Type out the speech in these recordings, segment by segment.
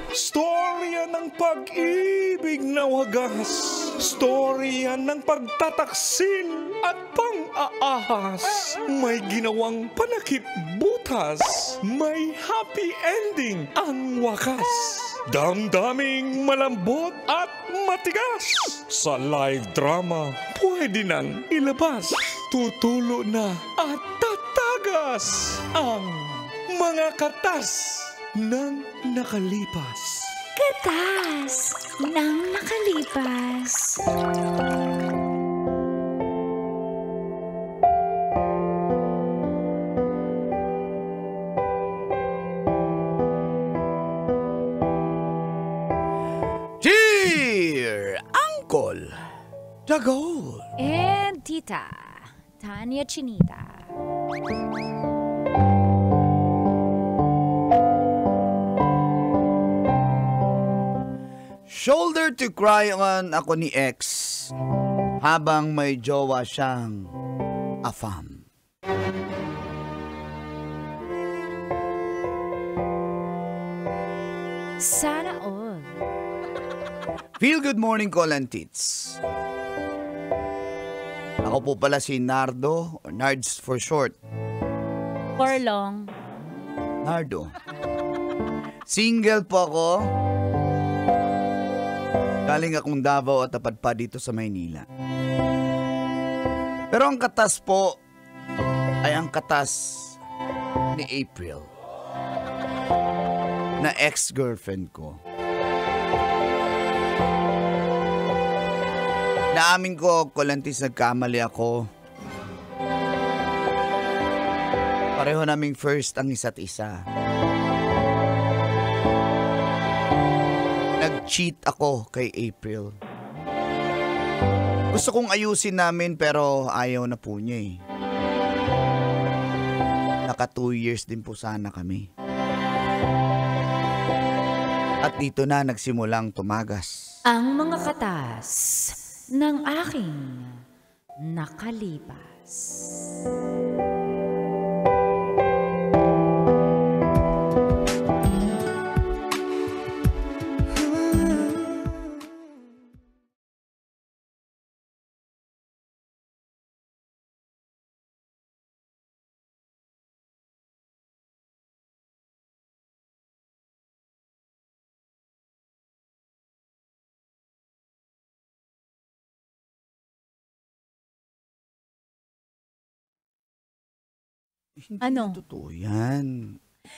Storya ng pag-ibig na wagas. Storya ng pagtataksil at pang-aahas. May ginawang panakip butas. May happy ending ang wakas. Damdaming malambot at matigas. Sa live drama, pwede nang ilabas. Tutulo na at tatagas ang mga katas ng nakalipas. Katas ng nakalipas. Dear Uncle Dagol And Tita Tanya Chinita. Shoulder to cry on ako ni ex habang may jowa siyang afam. Sana all. Feel good morning, call and tits. Ako po pala si Nardo, or Nards for short. For long. Nardo. Single po ako. Galing akong Davao at tapat pa dito sa Maynila. Pero ang katas po ay ang katas ni April, na ex-girlfriend ko. Naamin ko, Kolantis, nagkamali ako. Pareho naming first ang isa't isa. Nag-cheat ako kay April. Gusto kong ayusin namin pero ayaw na po niya eh. Naka 2 years din po sana kami. At dito na nagsimulang tumagas Ang mga katas ng aking nakalipas. Hindi Ano? totoo yan.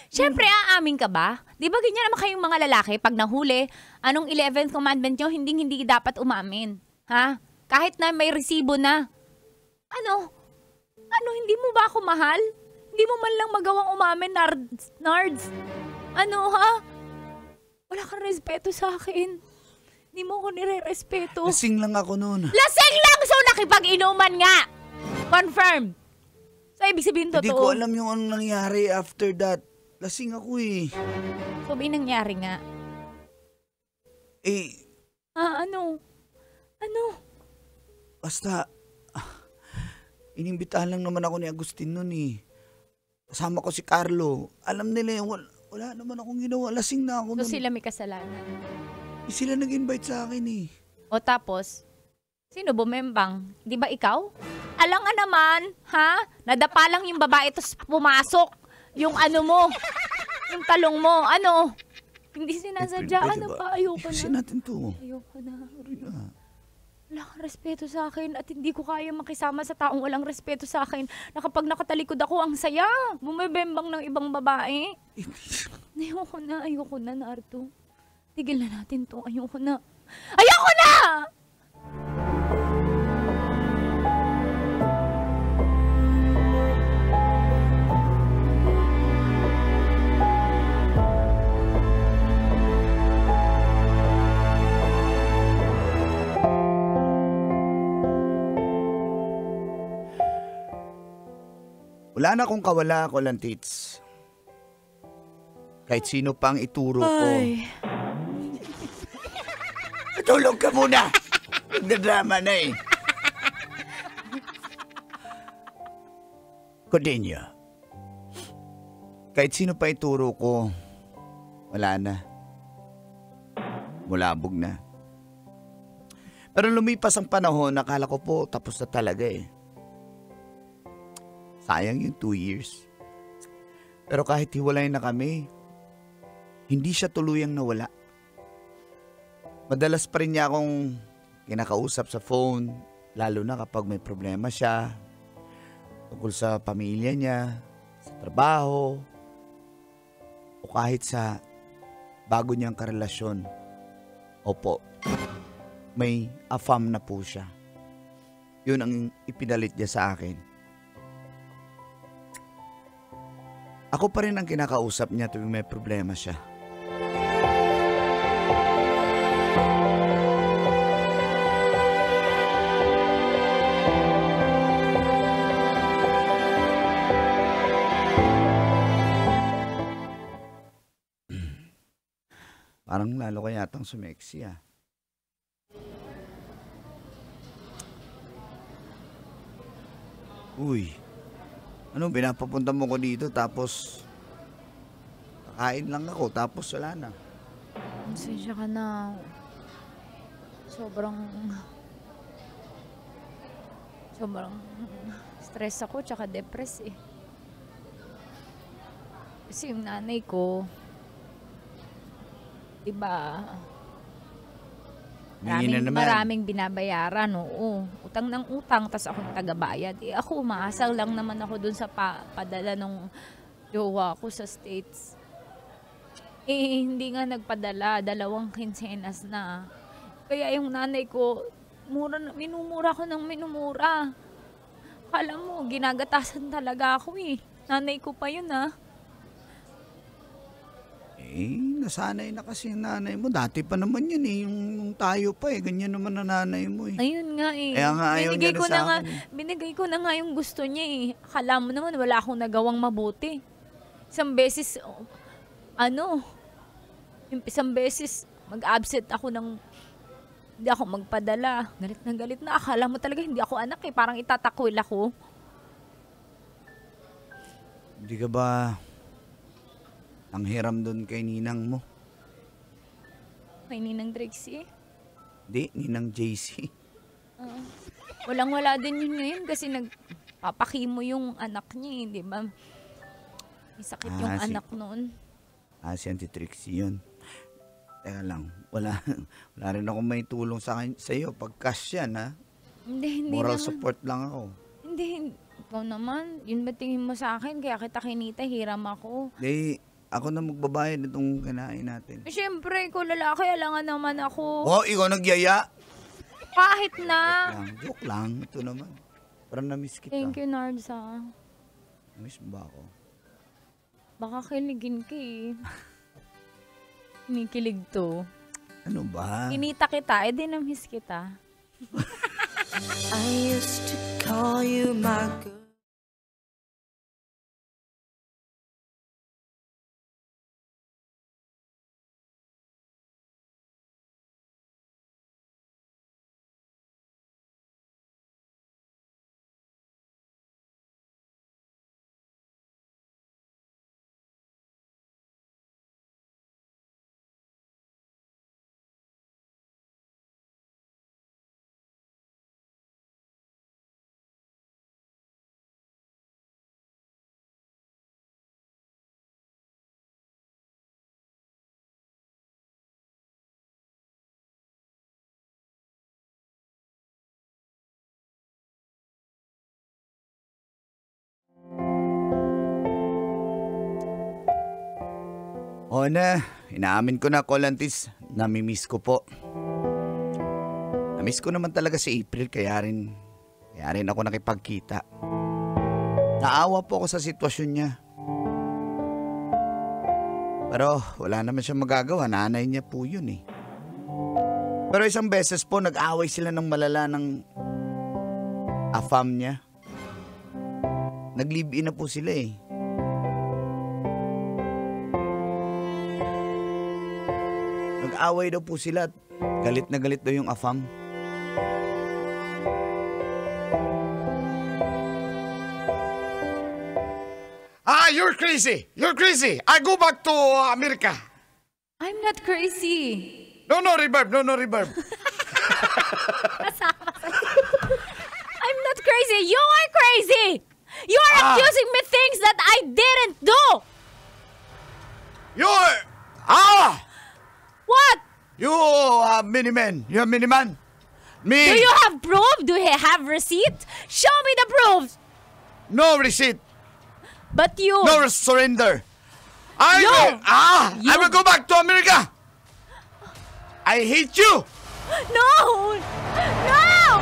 Siyempre, aamin ka ba? Di ba ganyan naman kayong mga lalaki pag nahuli, anong 11th commandment nyo, hindi dapat umamin? Ha? Kahit na may resibo na. Ano? Hindi mo ba ako mahal? Hindi mo man lang magawang umamin, Nards? Ano, ha? Wala kang respeto sa akin. Hindi mo ko nire-respeto. Lasing lang ako noon. Lasing lang! So, nakipag-inuman nga! Confirm! So, ibig sabihin totoo. Hindi ko alam yung anong nangyari after that. Lasing ako eh. So, ba yung nangyari nga? Eh, Ano? basta, inimbitahan lang naman ako ni Agustin noon eh. Kasama ko si Carlo. Alam nila yung wala naman akong ginawa. Lasing na ako So, noon. sila may kasalanan. Sila nag-invite sa akin eh. O tapos, sino bumembang? Di ba ikaw? Alang nga naman, ha? Nadapa lang yung babae tapos pumasok. Yung ano mo, yung talong mo, ano? Hindi sinasadya, Pwede ano ba? pa? Ayoko Ayusin na. natin to. Ayoko na. Wala kang respeto sa akin at hindi ko kaya makisama sa taong walang respeto sa akin na kapag nakatalikod ako, ang saya. Bumibembang ng ibang babae. Ayoko na, Nardo. Tigil na natin to. Ayoko na. Ayoko na! Wala na akong kawala, Kolantits. Kahit sino pang ituro ko. Ay. Tulog ka muna! Nagdadrama na eh. Cordelia, kahit sino pa ituro ko, wala na. Mulabog na. Pero lumipas ang panahon, nakala ko po tapos na talaga eh. Sayang yung 2 years. Pero kahit hiwalay na kami, hindi siya tuluyang nawala. Madalas pa rin niya akong kinakausap sa phone, lalo na kapag may problema siya, tungkol sa pamilya niya, sa trabaho, o kahit sa bago niyang karelasyon. Opo, may AFAM na po siya. Yun ang ipinalit niya sa akin. Ako pa rin ang kinakausap niya tuwing may problema siya. Parang lalo ka yatang sumeksi ah. Uy, ano pinapapunta mo ko dito tapos kakain lang ako tapos wala na. Pasensya ka na. Sobrang stress ako tsaka depress eh. Kasi yung nanay ko, diba, maraming binabayaran, oo. Utang ng utang, tas ako tagabayad. Eh ako, umaasal lang naman ako dun sa padala ng jowa ko sa States. Eh, hindi nga nagpadala, 2 quincenas na. Kaya yung nanay ko, minumura ko ng minumura. Akala mo, ginagatasan talaga ako eh. Nanay ko pa yun ah. Nasanay na kasi yung nanay mo. Dati pa naman yun eh. Yung tayo pa eh. Ganyan naman na nanay mo eh. Ayun nga eh. Kaya nga ayaw niya na sa akin eh. Binigay ko na nga yung gusto niya eh. Akala mo naman wala akong nagawang mabuti. Isang beses, isang beses mag-absent ako hindi ako magpadala. Galit na. Akala mo talaga hindi ako anak eh. Parang itatakwil ako. Hindi ka ba ang hiram doon kay ninang mo? Kay Ninang Trixie? Hindi, ninang JC. Walang-wala din yun ngayon kasi nagpapakimo yung anak niya eh, di ba? May sakit yung anak noon. Si Auntie Trixie yun. Teka lang, wala rin ako may tulong sa iyo pag cash yan ha. Hindi Moral naman. support lang ako. Hindi, ikaw naman. Yun ba tingin mo sa akin? Kaya kita kinita, hiram ako. Hindi, ako na magbabayad itong kinain natin. Eh, syempre, ikaw lalaki, alangan naman ako. Oh, ikaw nagyaya? Kahit na. Joke lang. Ito naman. Parang na-miss kita. Thank you, Nardsa. Na-miss mo ba ako? Baka kiligin ka eh. Kinikilig to. Ano ba? Kinita kita, eh di na-miss kita. I used to call you my girl. Oo na, inaamin ko na, Colantis, namimiss ko po. Namiss ko naman talaga si April, kaya rin ako nakipagkita. Naawa po ako sa sitwasyon niya. Pero wala naman siyang magagawa, nanay niya po yun eh. Pero isang beses po, nag-away sila ng malala ng AFAM niya. Nag-live-in na po sila eh. Nag-away daw po sila at galit na galit daw yung AFAM. You're crazy! You're crazy! I go back to America. I'm not crazy. No reverb. No reverb. I'm not crazy. You are crazy. You are accusing me things that I didn't do. You're... What? You, miniman. You're a miniman. Me. Do you have proof? Do you have receipt? Show me the proofs. No receipt. But you... No surrender. I You. will... I will go back to America. I hate you. No! No!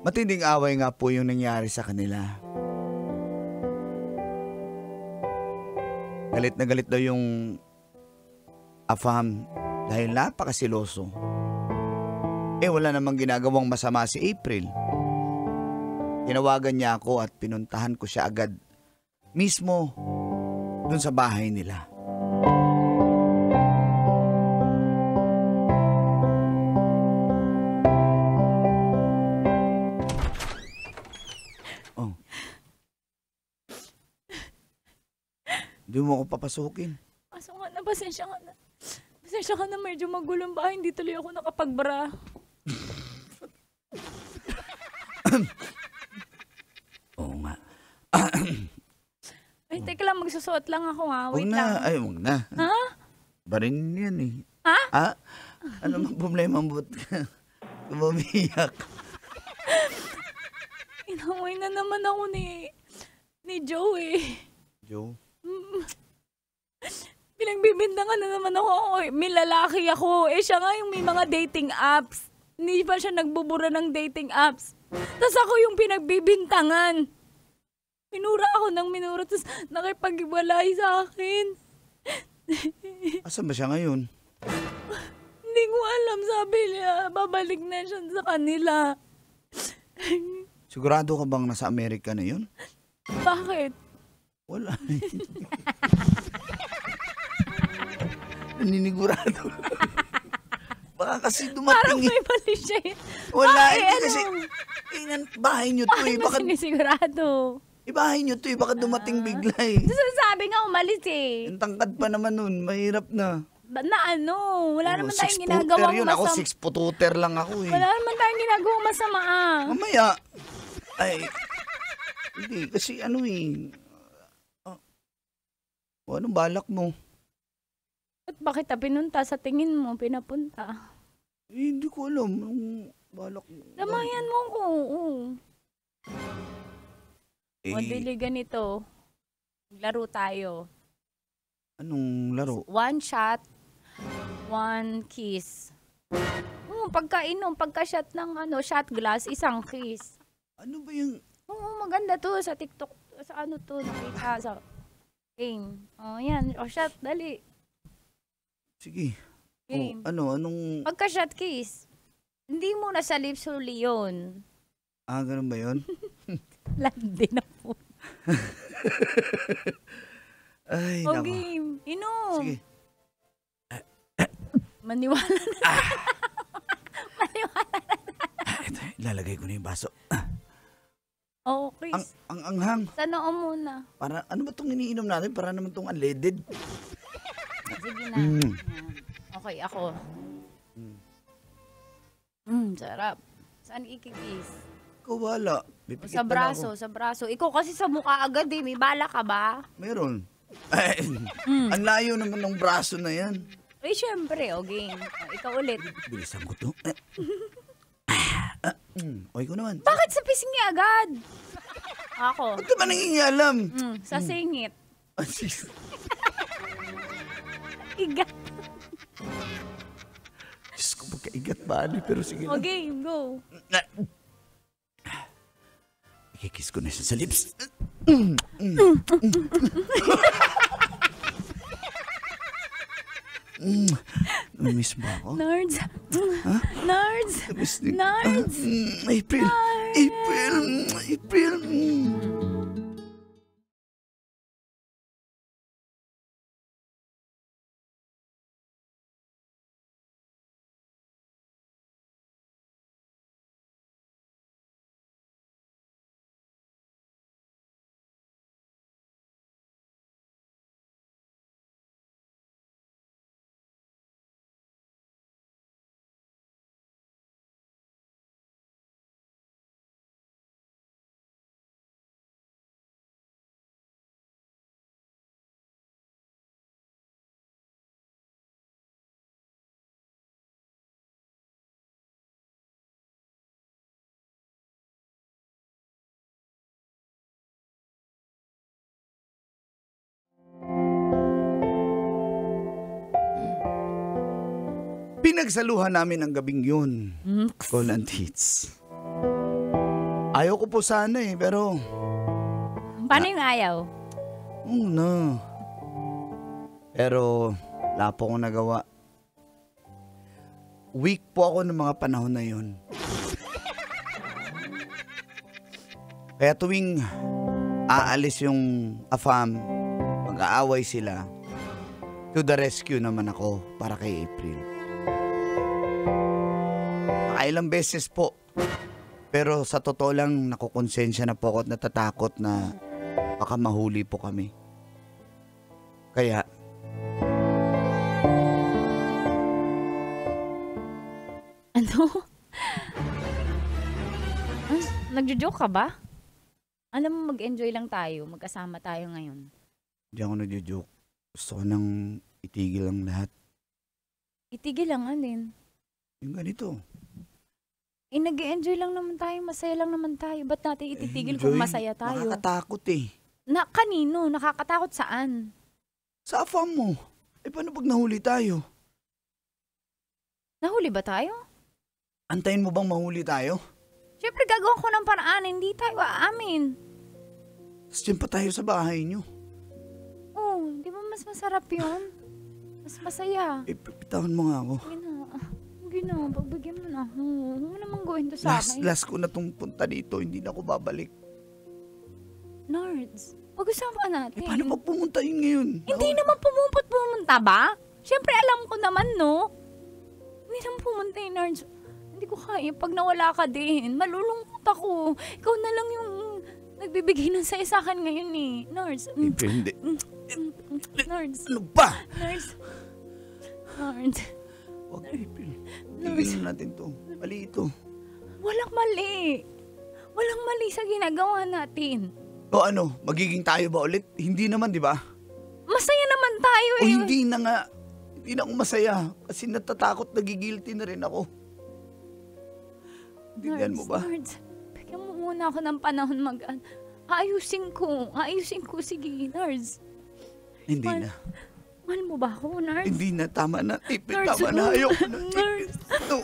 Matinding away nga po yung nangyari sa kanila. Galit na galit daw yung afam dahil napakasiloso. Wala namang ginagawang masama si April. Tinawagan niya ako at pinuntahan ko siya agad mismo dun sa bahay nila. Oh. Hindi mo ako papasukin. Kaso nga na, pasensya ka na. Pasensya ka na, medyo magulong ba? Hindi tuloy ako nakapagbra. Oo nga. Ay, teka lang, magsusuot lang ako ha. Huwag Wait na. lang. Ay, huwag na. Ha? Barin yan eh. Ha? Ano mang problema mo? Bumiyak. Inaway na naman ako ni Joe eh. Joe? Pinagbibintangan na naman ako. May lalaki ako. Siya nga yung may mga dating apps. Hindi pa siya nagbubura ng dating apps. Tapos ako yung pinagbibintangan. Minura ako ng minura. Tapos nakipag-iwalay sa akin. Asan ba siya ngayon? Hindi ko alam. Sabi niya, babalik na siya sa kanila. Sigurado ka bang nasa Amerika na yun? Bakit? Wala. Naninigurado. Baka kasi Parang dumating may mali siya eh. Wala. Bakit? Hindi kasi, bahay nyo to Bakit eh. mo Baka, sinisigurado? bahay nyo to eh. Baka dumating bigla eh. Sabi nga umalis eh. Yung tangkad pa naman nun. Mahirap na. Na ano? Wala naman tayong Six-footer ginagawang yun. Ako masama. six-footer lang ako eh. Wala naman tayong ginagawang masama ah. Mamaya. Ay. Hindi. Kasi ano eh. Anong balak mo? At bakit pinunta sa tingin mo? Pinapunta. Hindi ko alam. Anong balak mo? Damayan mo ko. O dili ganito. Laro tayo. Anong laro? One shot, one kiss. Pagkainom, pagka-shot ng shot glass, isang kiss. Ano ba yung... Oo, maganda to sa TikTok. Sa ano to, nakita sa game. Yan. Shot, dali. Sige. Game. Anong... Pagka-shot kiss, hindi mo na sa lips huli yun. Ganun ba yun? Landi na po. Ay, O nako. game, inom. Sige. Maniwala na. Maniwala na. Ito, ilalagay ko na yung baso. Oo, Chris. Ang anghang. Sa noo muna. Para, ano ba itong iniinom natin? Para naman itong unleaded. Sige na. Mm. Yan. Okay, ako. Sarap. Saan ikikis? Ikaw wala. Pipikit Sa pa na braso, ako. sa braso. Ikaw kasi sa mukha agad eh. May bala ka ba? Meron. Ay, ang layo naman ng braso na yan. Eh, syempre. O, game. Ikaw ulit. Bilisan ko to. O, ikaw naman. Bakit sa pisngi agad? Ako. Ba't ka ba nangingialam? Sa singit. Igat. Diyos ko, magkaigat bali. Pero sige O, lang. game. Go. Ikikiss ko na siya sa lips. Namiss mo ako? Nerds. Nerds. Namiss din. Nerds. April. April. April. pinagsaluhan namin ang gabing yun. Call and Tits. Ayaw ko po sana pero... Paano yung ayaw? No. Pero wala po akong nagawa. Weak po ako ng mga panahon na yun. Kaya tuwing aalis yung AFAM, mag-aaway sila, to the rescue naman ako para kay April. Nakailang beses po. Pero sa totoo lang, nakukonsensya na po ako at natatakot na baka mahuli po kami. Kaya, Ano? Nagjo-joke ka ba? Alam mo, mag-enjoy lang tayo. Magkasama tayo ngayon. hindi ako nagjo-joke. Gusto ko nang itigil ang lahat. Itigil lang din. Yung ganito. Nag-enjoy lang naman tayo. Masaya lang naman tayo. Ba't natin ititigil kung Enjoy. masaya tayo? Nakakatakot Kanino? Nakakatakot saan? Sa AFAM mo. Paano pag nahuli tayo? Nahuli ba tayo? Antayin mo bang mahuli tayo? Siyempre, gagawin ko ng paraan. Hindi tayo aamin. Tapos dyan pa tayo sa bahay nyo. Oh, di ba mas masarap yun? Mas masaya. Pipitawan mo nga ako. Pagbigyan mo na ako. Huwag mo naman gawin to sa akin. Last ko na itong punta dito. Hindi na ako babalik. Nards, pag-usapan natin. Paano pag pumunta yun ngayon? Hindi naman pumunta ba? Siyempre, alam ko naman, no? Hindi naman pumunta yung Nards. Hindi ko kaya. Pag nawala ka din, malulungkot ako. Ikaw na lang yung nagbibigay ng saya sa akin ngayon, eh. Nards. Hindi. Nards. Ano ba? Nards. Nards. Huwag, April. Tigil na natin to. Mali ito. Walang mali. Walang mali sa ginagawa natin. O ano, magiging tayo ba ulit? Hindi naman, di ba? Masaya naman tayo, O eh. hindi na nga. Hindi na ako masaya. Kasi natatakot, nagigilty na rin ako. Dindihan mo ba? Nards, bigyan mo muna ako ng panahon Ayusin ko. Sige, Nards. Hindi na. Mahal mo ba ako, Nards? Hindi na. Tama na. April, Nards, tama na. Ayoko na. Nards. No.